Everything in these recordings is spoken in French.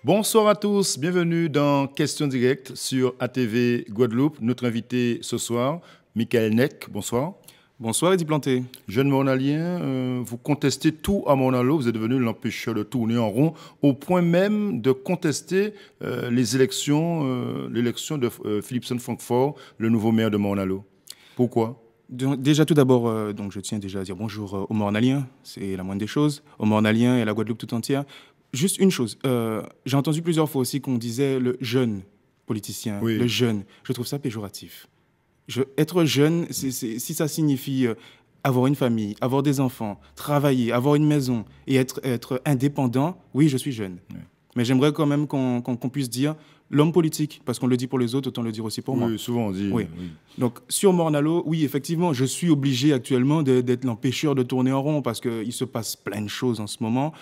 Bonsoir à tous, bienvenue dans Questions directes sur ATV Guadeloupe. Notre invité ce soir, Michael Neck, bonsoir. Bonsoir Eddy Planté. Jeune mornalien, vous contestez tout à Mornalo, vous êtes devenu l'empêcheur de tourner en rond, au point même de contester l'élection de Philipson Francfort, le nouveau maire de Mornalo. Pourquoi ? Déjà tout d'abord, donc je tiens déjà à dire bonjour aux Mornaliens, c'est la moindre des choses, aux Mornaliens et à la Guadeloupe tout entière. Juste une chose, j'ai entendu plusieurs fois aussi qu'on disait le jeune politicien, Oui. le jeune. Je trouve ça péjoratif. Être jeune, si ça signifie avoir une famille, avoir des enfants, travailler, avoir une maison et être indépendant, oui, je suis jeune. Oui. Mais j'aimerais quand même qu'on puisse dire l'homme politique, parce qu'on le dit pour les autres, autant le dire aussi pour moi. Oui, souvent on dit. Oui. Donc, sur Mornalo, oui, effectivement, je suis obligé actuellement d'être l'empêcheur de tourner en rond, parce qu'il se passe plein de choses en ce moment,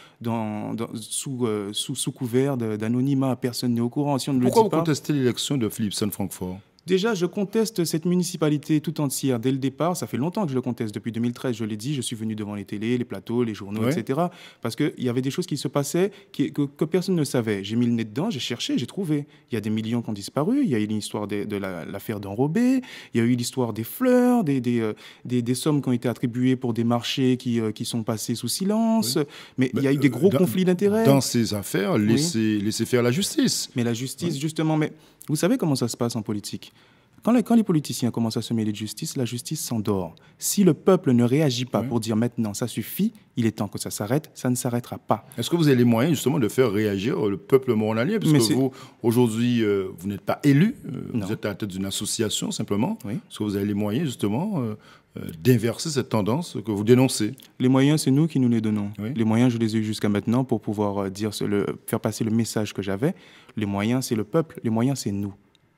sous couvert d'anonymat. Personne n'est au courant. Si on ne le dit pas. Pourquoi vous contestez l'élection de Philipson Francfort ? Déjà, je conteste cette municipalité tout entière dès le départ. Ça fait longtemps que je le conteste. Depuis 2013, je l'ai dit, je suis venu devant les télés, les plateaux, les journaux, etc. Parce qu'il y avait des choses qui se passaient que personne ne savait. J'ai mis le nez dedans, j'ai cherché, j'ai trouvé. Il y a des millions qui ont disparu. Il y a eu l'histoire de l'affaire d'Enrobé. Il y a eu l'histoire des fleurs, des sommes qui ont été attribuées pour des marchés qui sont passés sous silence. Oui. Mais il y a eu des gros conflits d'intérêts. Dans ces affaires, laissez faire la justice. Mais la justice, justement... Mais vous savez comment ça se passe en politique ? Quand les politiciens commencent à se mêler de justice, la justice s'endort. Si le peuple ne réagit pas pour dire maintenant ça suffit, il est temps que ça s'arrête, ça ne s'arrêtera pas. Est-ce que vous avez les moyens justement de faire réagir le peuple mornalien ? Parce que vous, aujourd'hui, vous n'êtes pas élu, vous êtes à la tête d'une association simplement. Oui. Est-ce que vous avez les moyens justement d'inverser cette tendance que vous dénoncez ? Les moyens, c'est nous qui nous les donnons. Oui. Les moyens, je les ai eu jusqu'à maintenant pour pouvoir faire passer le message que j'avais. Les moyens, c'est le peuple. Les moyens, c'est nous.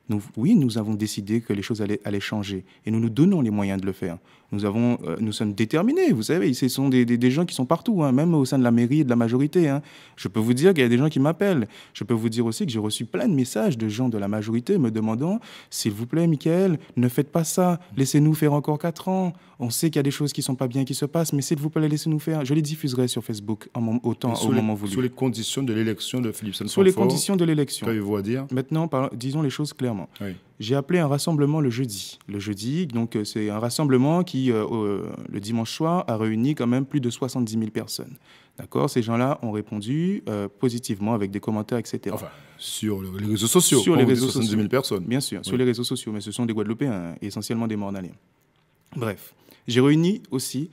Nous avons décidé que les choses allaient changer et nous nous donnons les moyens de le faire. Nous sommes déterminés, vous savez, ce sont des gens qui sont partout, hein, même au sein de la mairie et de la majorité. Hein. Je peux vous dire qu'il y a des gens qui m'appellent. Je peux vous dire aussi que j'ai reçu plein de messages de gens de la majorité me demandant « S'il vous plaît, Michael, ne faites pas ça, laissez-nous faire encore 4 ans. On sait qu'il y a des choses qui ne sont pas bien qui se passent, mais s'il vous plaît, laissez-nous faire. » Je les diffuserai sur Facebook au moment voulu. Sur les conditions de l'élection de Philipson Francfort. Sur les conditions de l'élection. Qu'avez-vous à dire ? Maintenant, disons les choses clairement. Oui. J'ai appelé un rassemblement le jeudi. Le jeudi, donc c'est un rassemblement qui, le dimanche soir, a réuni quand même plus de 70 000 personnes. D'accord ? Ces gens-là ont répondu positivement avec des commentaires, etc. Enfin, sur les réseaux sociaux. Sur les réseaux 70 000 personnes. Bien sûr, sur les réseaux sociaux, mais ce sont des Guadeloupéens, essentiellement des Mornaliens. Bref, j'ai réuni aussi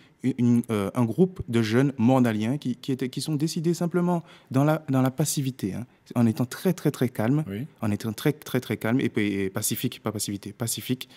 un groupe de jeunes mornaliens qui sont décidés simplement dans la passivité, hein, en étant très, très, très calme, en étant très, très, très calme et pacifique, pas passivité, pacifique.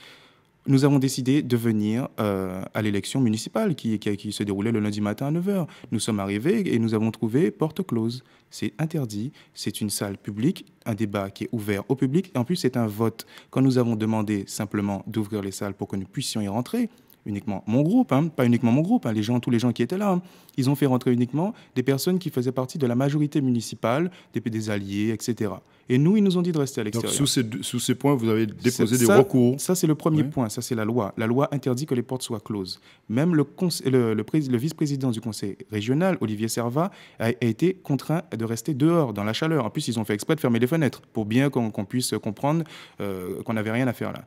Nous avons décidé de venir à l'élection municipale qui se déroulait le lundi matin à 9h. Nous sommes arrivés et nous avons trouvé porte close. C'est interdit, c'est une salle publique, un débat qui est ouvert au public. Et en plus, c'est un vote. Quand nous avons demandé simplement d'ouvrir les salles pour que nous puissions y rentrer, uniquement mon groupe, hein, pas uniquement mon groupe, hein, tous les gens qui étaient là, hein, ils ont fait rentrer uniquement des personnes qui faisaient partie de la majorité municipale, des alliés, etc. Et nous, ils nous ont dit de rester à l'extérieur. Donc, sous ces points, vous avez déposé des recours. Ça, c'est le premier point. Ça, c'est la loi. La loi interdit que les portes soient closes. Même le vice-président du conseil régional, Olivier Servat, a été contraint de rester dehors, dans la chaleur. En plus, ils ont fait exprès de fermer les fenêtres pour bien qu'on puisse comprendre qu'on n'avait rien à faire là.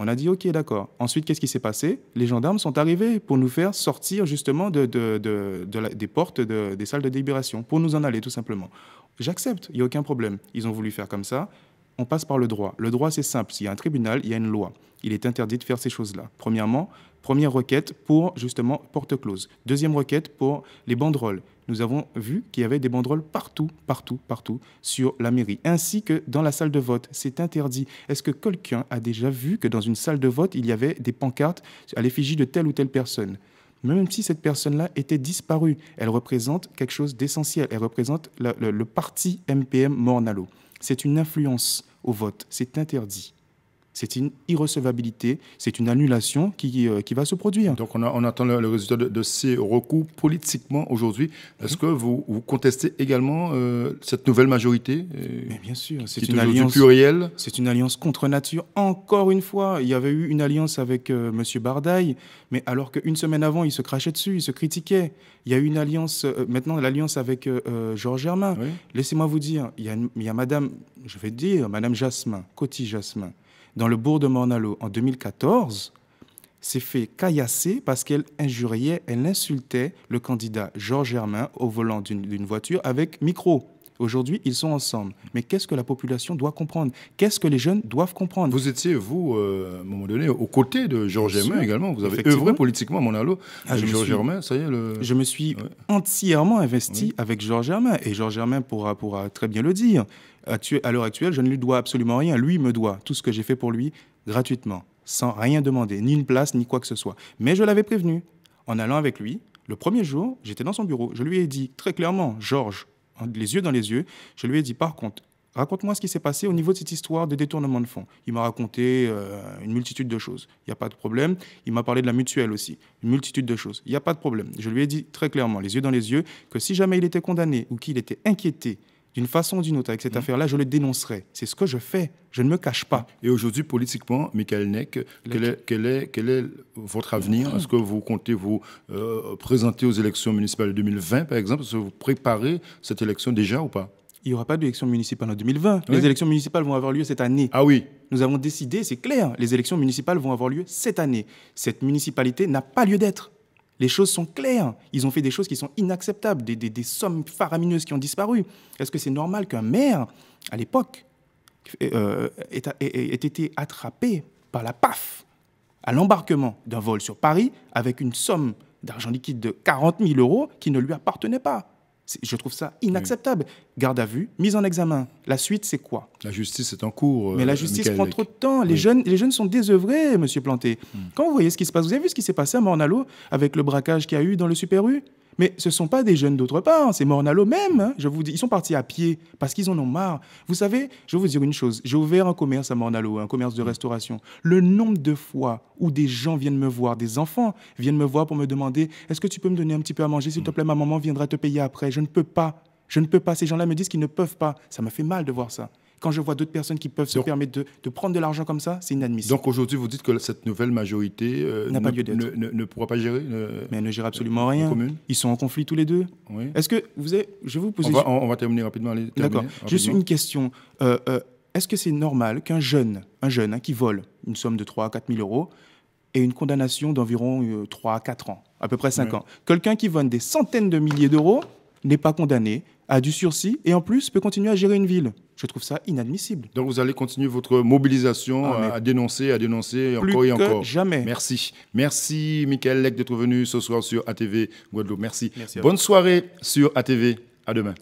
On a dit, OK, d'accord. Ensuite, qu'est-ce qui s'est passé ? Les gendarmes sont arrivés pour nous faire sortir justement des portes des salles de délibération, pour nous en aller, tout simplement. J'accepte, il n'y a aucun problème. Ils ont voulu faire comme ça. On passe par le droit. Le droit, c'est simple. S'il y a un tribunal, il y a une loi. Il est interdit de faire ces choses-là. Première requête pour, justement, porte close. Deuxième requête pour les banderoles. Nous avons vu qu'il y avait des banderoles partout sur la mairie, ainsi que dans la salle de vote. C'est interdit. Est-ce que quelqu'un a déjà vu que dans une salle de vote, il y avait des pancartes à l'effigie de telle ou telle personne ? Même si cette personne-là était disparue, elle représente quelque chose d'essentiel. Elle représente le parti MPM Mornalo. C'est une influence au vote. C'est interdit. c'est une irrecevabilité, c'est une annulation qui va se produire. Donc on attend le résultat de ces recours politiquement aujourd'hui. Est-ce que vous contestez également cette nouvelle majorité Mais bien sûr, c'est qui est une aujourd'hui alliance plurielle? C'est une alliance contre nature. Encore une fois, il y avait eu une alliance avec M. Bardaille, mais alors qu'une semaine avant, il se crachait dessus, il se critiquait. Il y a eu une alliance, maintenant l'alliance avec Georges Germain. Oui. Laissez-moi vous dire, il y a Madame, je vais dire, Madame Jasmin, Coty Jasmin, dans le bourg de Morne-à-l'Eau en 2014, s'est fait caillasser parce qu'elle injuriait, elle insultait le candidat Georges Germain au volant d'une voiture avec micro. Aujourd'hui, ils sont ensemble. Mais qu'est-ce que la population doit comprendre? Qu'est-ce que les jeunes doivent comprendre? Vous étiez, vous, à un moment donné, aux côtés de Georges Bien Germain sûr, également. Vous avez effectivement. œuvré politiquement à Morne-à-l'Eau avec je me Georges suis- Germain, ça y est. Je me suis Ouais. entièrement investi avec Georges Germain. Et Georges Germain pourra très bien le dire. À l'heure actuelle, je ne lui dois absolument rien. Lui me doit tout ce que j'ai fait pour lui gratuitement, sans rien demander, ni une place, ni quoi que ce soit. Mais je l'avais prévenu. En allant avec lui, le premier jour, j'étais dans son bureau. Je lui ai dit très clairement, Georges, les yeux dans les yeux, je lui ai dit, par contre, raconte-moi ce qui s'est passé au niveau de cette histoire de détournement de fonds. Il m'a raconté une multitude de choses. Il n'y a pas de problème. Il m'a parlé de la mutuelle aussi. Une multitude de choses. Il n'y a pas de problème. Je lui ai dit très clairement, les yeux dans les yeux, que si jamais il était condamné ou qu'il était inquiété d'une façon ou d'une autre avec cette affaire-là, je le dénoncerai. C'est ce que je fais. Je ne me cache pas. Et aujourd'hui, politiquement, Michael Neck, quel est votre avenir? Est-ce que vous comptez vous présenter aux élections municipales de 2020, par exemple? Est-ce que vous préparez cette élection déjà ou pas? Il n'y aura pas d'élection municipale en 2020. Oui. Les élections municipales vont avoir lieu cette année. Ah oui. Nous avons décidé, c'est clair, les élections municipales vont avoir lieu cette année. Cette municipalité n'a pas lieu d'être. Les choses sont claires. Ils ont fait des choses qui sont inacceptables, des sommes faramineuses qui ont disparu. Est-ce que c'est normal qu'un maire, à l'époque, ait été attrapé par la PAF à l'embarquement d'un vol sur Paris avec une somme d'argent liquide de 40 000 euros qui ne lui appartenait pas? Je trouve ça inacceptable. Garde à vue, mise en examen. La suite, c'est quoi? La justice est en cours. Mais la justice Michael prend Neck. trop de temps. Les jeunes sont désœuvrés, monsieur Planté. Quand vous voyez ce qui se passe, vous avez vu ce qui s'est passé à Morne-à-l'Eau avec le braquage qu'il y a eu dans le Super U? Mais ce ne sont pas des jeunes d'autre part, c'est Morne-à-l'Eau même. Hein. Je vous dis, ils sont partis à pied parce qu'ils en ont marre. Vous savez, je vais vous dire une chose. J'ai ouvert un commerce à Morne-à-l'Eau, un commerce de restauration. Le nombre de fois où des gens viennent me voir, des enfants viennent me voir pour me demander « Est-ce que tu peux me donner un petit peu à manger? S'il te plaît, ma maman viendra te payer après. » Je ne peux pas. Je ne peux pas. Ces gens-là me disent qu'ils ne peuvent pas. Ça me fait mal de voir ça. Quand je vois d'autres personnes qui peuvent se permettre de prendre de l'argent comme ça, c'est inadmissible. Donc aujourd'hui, vous dites que cette nouvelle majorité N'a pas lieu d'être. ne pourra pas gérer Mais elle ne gère absolument la rien. commune? Ils sont en conflit tous les deux. Oui. Est-ce que vous avez... Je vais vous poser... On va terminer rapidement. Allez, D'accord. terminer Juste rapidement. une question. Est-ce que c'est normal qu'un jeune, qui vole une somme de 3 à 4 000 euros ait une condamnation d'environ 3 à 4 ans, à peu près 5 ans? Quelqu'un qui vole des centaines de milliers d'euros n'est pas condamné, a du sursis et en plus peut continuer à gérer une ville. Je trouve ça inadmissible. Donc vous allez continuer votre mobilisation Ah, mais à dénoncer plus encore et que encore. jamais. Merci. Merci Michael Neck d'être venu ce soir sur ATV Guadeloupe. Merci. Merci à vous. Bonne soirée sur ATV. À demain.